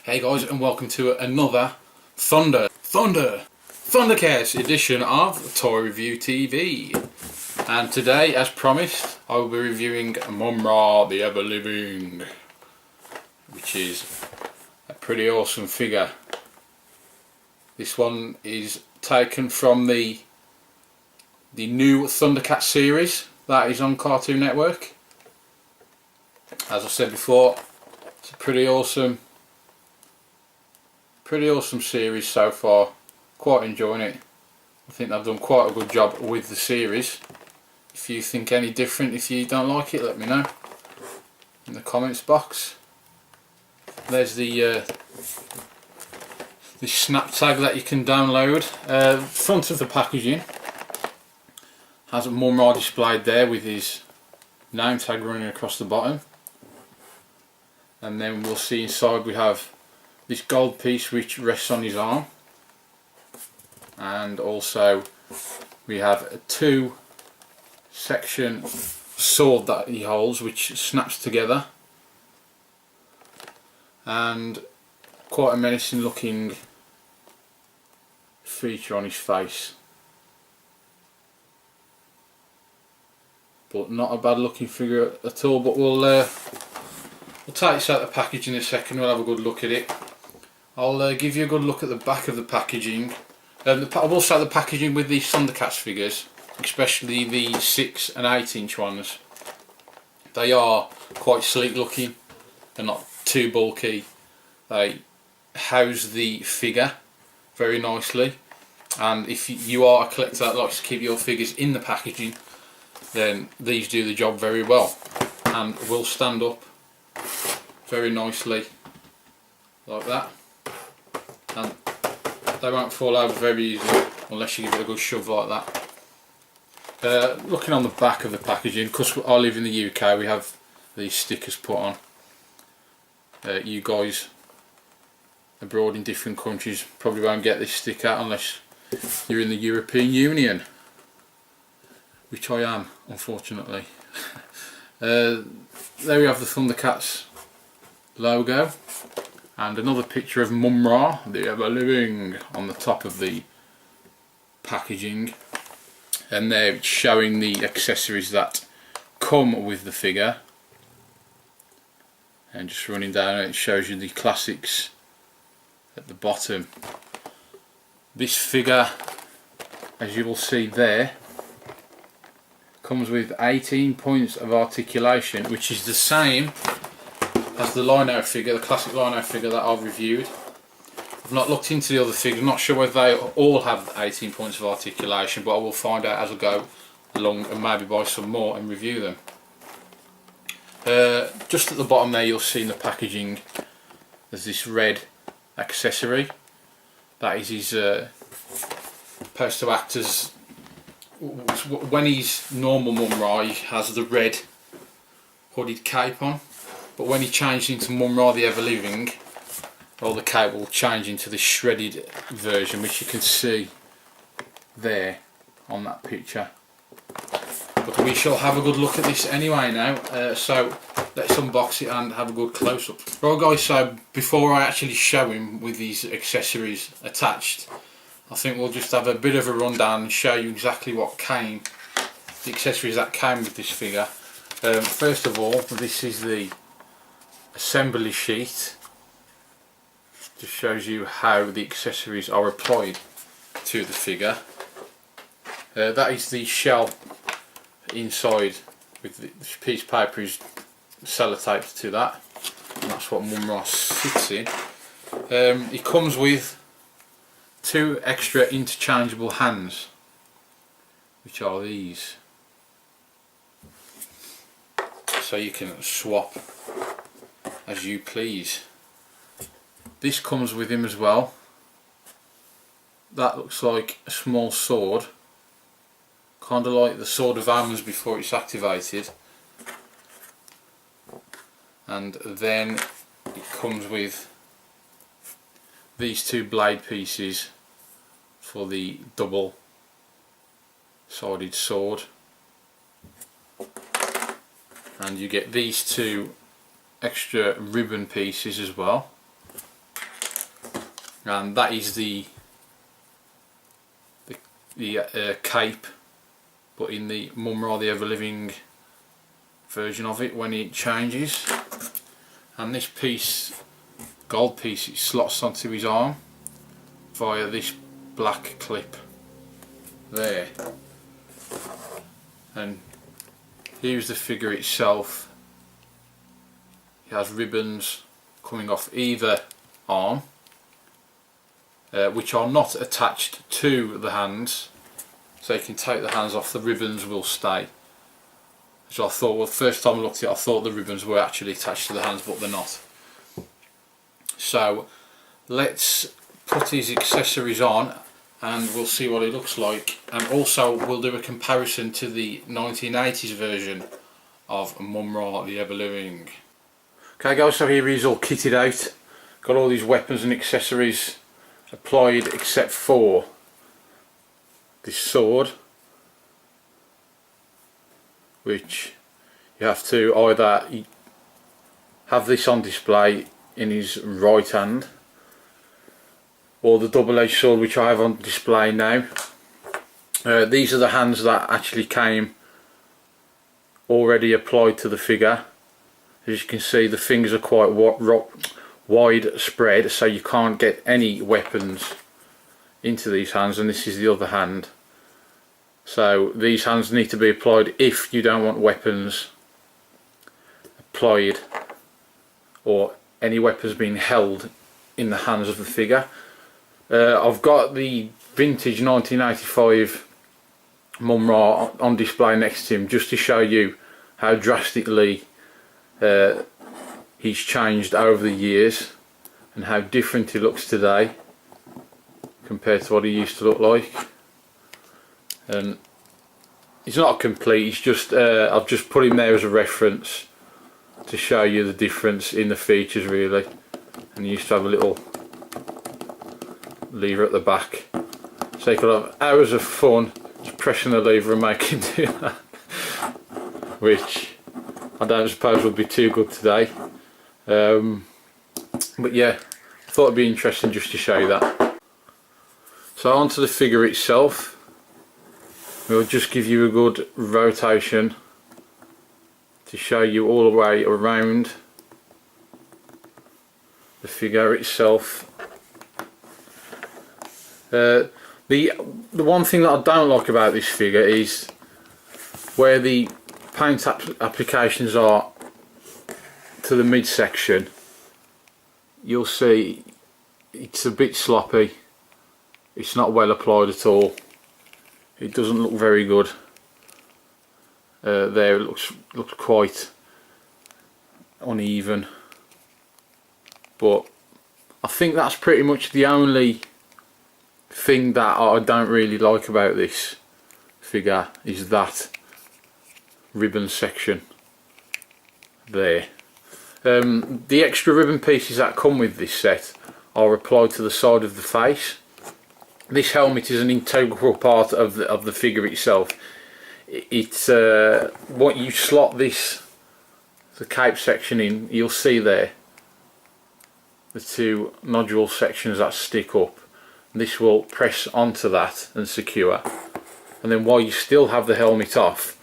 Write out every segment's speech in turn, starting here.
Hey guys, and welcome to another ThunderCats edition of Toy Review TV. And today, as promised, I will be reviewing Mumm-Ra the Ever Living, which is a pretty awesome figure. This one is taken from the new ThunderCats series that is on Cartoon Network. As I said before, it's a pretty awesome series so far. Quite enjoying it. I think they've done quite a good job with the series. If you think any different, if you don't like it, let me know in the comments box. There's the snap tag that you can download. Front of the packaging has a Mumm-Ra displayed there with his name tag running across the bottom. And then we'll see inside we have this gold piece which rests on his arm, and also we have a 2-section sword that he holds which snaps together, and quite a menacing looking feature on his face, but not a bad looking figure at all. But we'll take this out of the package in a second. We'll have a good look at it. I'll give you a good look at the back of the packaging. I will start the packaging with these ThunderCats figures, especially the 6 and 8 inch ones. They are quite sleek looking, they're not too bulky, they house the figure very nicely, and if you are a collector that likes to keep your figures in the packaging, then these do the job very well and will stand up very nicely like that, and they won't fall over very easily unless you give it a good shove like that. Looking on the back of the packaging, because I live in the UK, we have these stickers put on. You guys abroad in different countries probably won't get this sticker unless you're in the European Union, which I am, unfortunately. There we have the ThunderCats logo and another picture of Mumm-Ra the Ever Living on the top of the packaging, and they're showing the accessories that come with the figure, and just running down it shows you the classics at the bottom. This figure, as you will see there, comes with 18 points of articulation, which is the same as the Lino figure, the classic Lino figure that I've reviewed. I've not looked into the other figures, I'm not sure whether they all have 18 points of articulation, but I will find out as I go along and maybe buy some more and review them. Just at the bottom there you'll see in the packaging there's this red accessory. That is his supposed to act as, when he's normal Mumm-Ra he has the red hooded cape on, but when he changed into Mumm-Ra the Ever Living, well, the cape will change into the shredded version, which you can see there on that picture. But we shall have a good look at this anyway now, so let's unbox it and have a good close-up. Right guys, so before I actually show him with these accessories attached, I think we'll just have a bit of a rundown and show you exactly what came, the accessories that came with this figure. First of all, this is the assembly sheet. Just shows you how the accessories are applied to the figure. That is the shell inside, with the piece of paper is sellotaped to that, and that's what Mumm-Ra sits in. It comes with 2 extra interchangeable hands, which are these, so you can swap as you please. This comes with him as well. That looks like a small sword, kind of like the Sword of Omens before it's activated, and then it comes with these 2 blade pieces for the double sided sword, and you get these 2 extra ribbon pieces as well. and that is the cape, but in the Mumm-Ra, the ever living version of it, when it changes. And this piece, gold piece, it slots onto his arm via this black clip there. And here's the figure itself. It has ribbons coming off either arm, which are not attached to the hands, so you can take the hands off, the ribbons will stay. So I thought, well, first time I looked at it, I thought the ribbons were actually attached to the hands, but they're not. So let's put these accessories on and we'll see what it looks like, and also we'll do a comparison to the 1980s version of Mumm-Ra, the ever living. Okay guys, so here he's all kitted out, got all these weapons and accessories applied except for this sword, which you have to either have this on display in his right hand, or the double-edged sword, which I have on display now. These are the hands that actually came already applied to the figure. As you can see, the fingers are quite wide spread, so you can't get any weapons into these hands, and this is the other hand. So these hands need to be applied if you don't want weapons applied or any weapons being held in the hands of the figure. I've got the vintage 1985 Mumm-Ra on display next to him, just to show you how drastically he's changed over the years and how different he looks today compared to what he used to look like. And he's not complete, he's just I've just put him there as a reference to show you the difference in the features really. And he used to have a little lever at the back, so you could have hours of fun just pressing the lever and making do that, which I don't suppose would be too good today. But yeah, I thought it'd be interesting just to show you that. So onto the figure itself. We'll just give you a good rotation to show you all the way around the figure itself. The one thing that I don't like about this figure is where the paint applications are to the midsection. You'll see it's a bit sloppy, it's not well applied at all. It doesn't look very good. There it looks quite uneven, but I think that's pretty much the only thing that I don't really like about this figure, is that ribbon section there. The extra ribbon pieces that come with this set are applied to the side of the face. This helmet is an integral part of the figure itself. It's what you slot the cape section in, you'll see there the two nodule sections that stick up. This will press onto that and secure, and then while you still have the helmet off,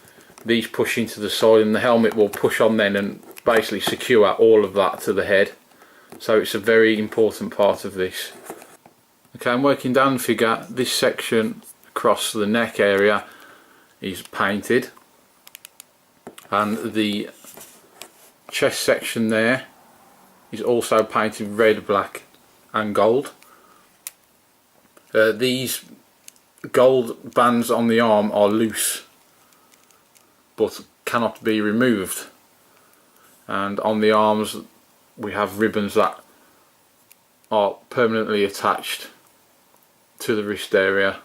these push into the side and the helmet will push on then and basically secure all of that to the head. So it's a very important part of this. Okay, I'm working down the figure. This section across the neck area is painted, and the chest section there is also painted red, black and gold. These gold bands on the arm are loose but cannot be removed, and on the arms we have ribbons that are permanently attached to the wrist area.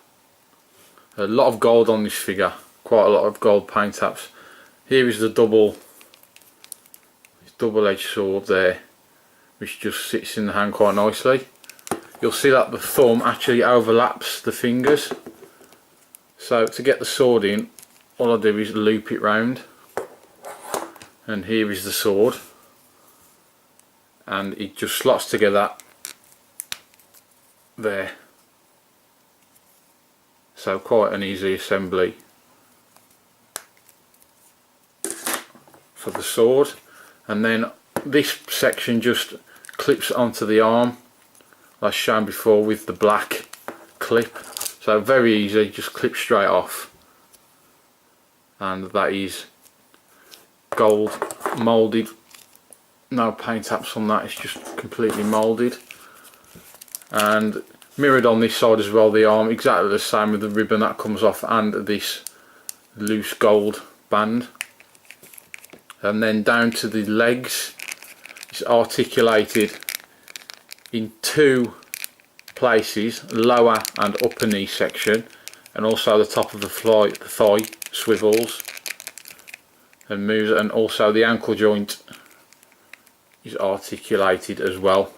A lot of gold on this figure, quite a lot of gold paint taps. Here is the double-edged sword there, which just sits in the hand quite nicely. You'll see that the thumb actually overlaps the fingers, so to get the sword in, all I do is loop it round, and here is the sword, and it just slots together there. So quite an easy assembly for the sword. And then this section just clips onto the arm, as shown before, with the black clip. So very easy, just clip straight off. And that is gold moulded, no paint apps on that, it's just completely moulded. And mirrored on this side as well, the arm exactly the same with the ribbon that comes off and this loose gold band. And then down to the legs, it's articulated in two places, lower and upper knee section, and also the top of the thigh swivels and moves, and also the ankle joint is articulated as well.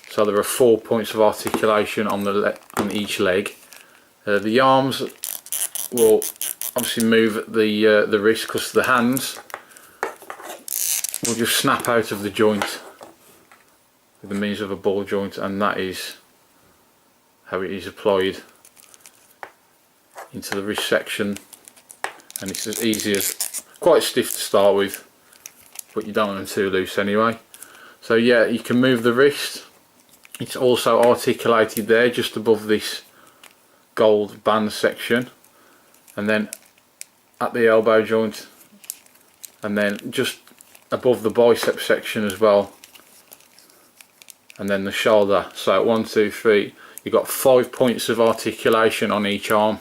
So there are 4 points of articulation on on each leg. The arms will obviously move the wrist, because the hands will just snap out of the joint with the means of a ball joint, and that is how it is applied into the wrist section. And it's as easy as, quite stiff to start with, but you don't want them too loose anyway. So yeah, you can move the wrist. It's also articulated there just above this gold band section, and then at the elbow joint, and then just above the bicep section as well, and then the shoulder. So 1, 2, 3, you've got 5 points of articulation on each arm.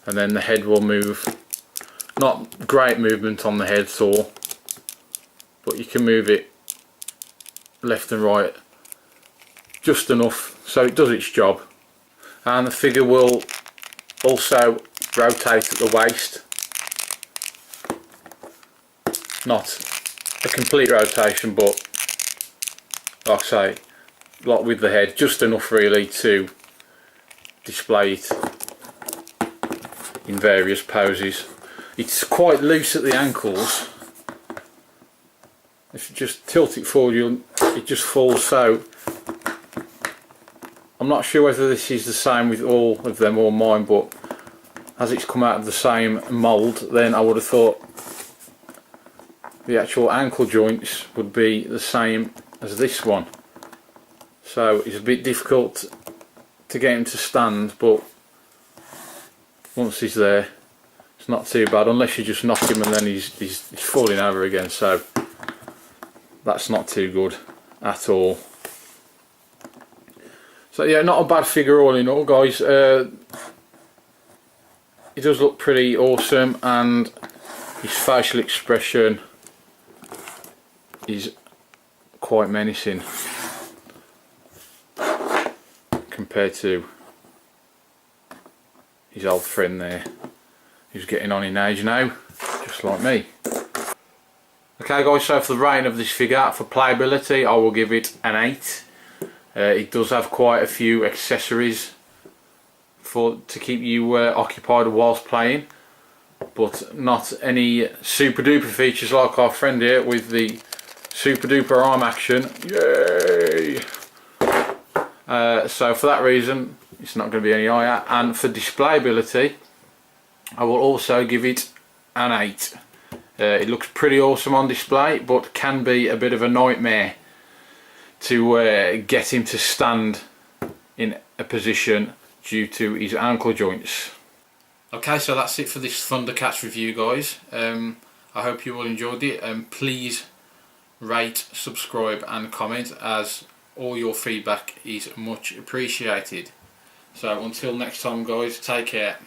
And then the head will move, not great movement on the head saw, but you can move it left and right just enough so it does its job. And the figure will also rotate at the waist, not a complete rotation, but like I say, like with the head, just enough really to display it in various poses. It's quite loose at the ankles. If you just tilt it forward, it just falls. So I'm not sure whether this is the same with all of them or mine, but as it's come out of the same mould, then I would have thought the actual ankle joints would be the same as this one. So it's a bit difficult to get him to stand, but once he's there, it's not too bad, unless you just knock him and then he's falling over again. So that's not too good at all. So yeah, not a bad figure all in all, guys. It does look pretty awesome, and his facial expression is quite menacing compared to his old friend there, who's getting on in age now, just like me. Okay guys, so for the rating of this figure, for playability, I will give it an 8. It does have quite a few accessories to keep you occupied whilst playing, but not any super duper features like our friend here with the super duper arm action. Yay! So for that reason, it's not going to be any higher. And for displayability, I will also give it an 8. It looks pretty awesome on display, but can be a bit of a nightmare to get him to stand in a position due to his ankle joints. Okay, so that's it for this ThunderCats review, guys. I hope you all enjoyed it, and please rate, subscribe and comment, as all your feedback is much appreciated. So until next time guys, take care.